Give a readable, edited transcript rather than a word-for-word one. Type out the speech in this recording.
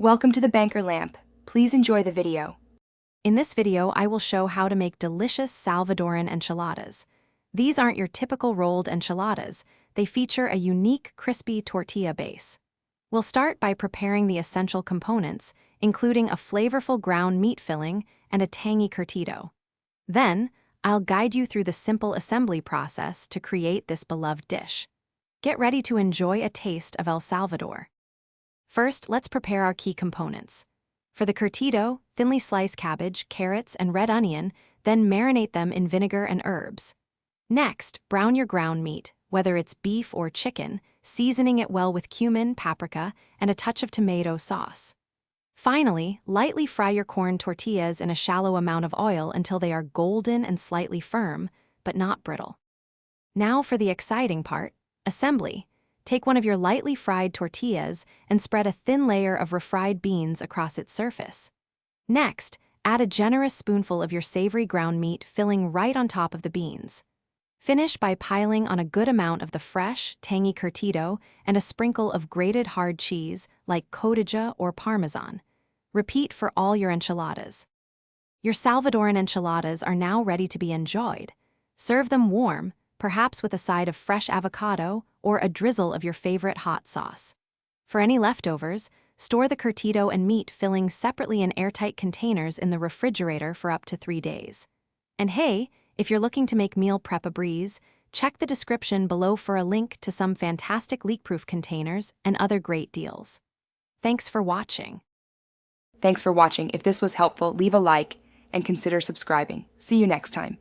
Welcome to the Banker Lamp. Please enjoy the video. In this video, I will show how to make delicious Salvadoran enchiladas. These aren't your typical rolled enchiladas. They feature a unique, crispy tortilla base. We'll start by preparing the essential components, including a flavorful ground meat filling and a tangy curtido. Then, I'll guide you through the simple assembly process to create this beloved dish. Get ready to enjoy a taste of El Salvador. First, let's prepare our key components. For the curtido, thinly slice cabbage, carrots, and red onion, then marinate them in vinegar and herbs. Next, brown your ground meat, whether it's beef or chicken, seasoning it well with cumin, paprika, and a touch of tomato sauce. Finally, lightly fry your corn tortillas in a shallow amount of oil until they are golden and slightly firm, but not brittle. Now for the exciting part, assembly. Take one of your lightly fried tortillas and spread a thin layer of refried beans across its surface. Next, add a generous spoonful of your savory ground meat filling right on top of the beans. Finish by piling on a good amount of the fresh, tangy curtido and a sprinkle of grated hard cheese like cotija or parmesan. Repeat for all your enchiladas. Your Salvadoran enchiladas are now ready to be enjoyed. Serve them warm, perhaps with a side of fresh avocado or a drizzle of your favorite hot sauce. For any leftovers, store the curtido and meat fillings separately in airtight containers in the refrigerator for up to 3 days. And hey, if you're looking to make meal prep a breeze, check the description below for a link to some fantastic leak-proof containers and other great deals. Thanks for watching. Thanks for watching. If this was helpful, leave a like and consider subscribing. See you next time.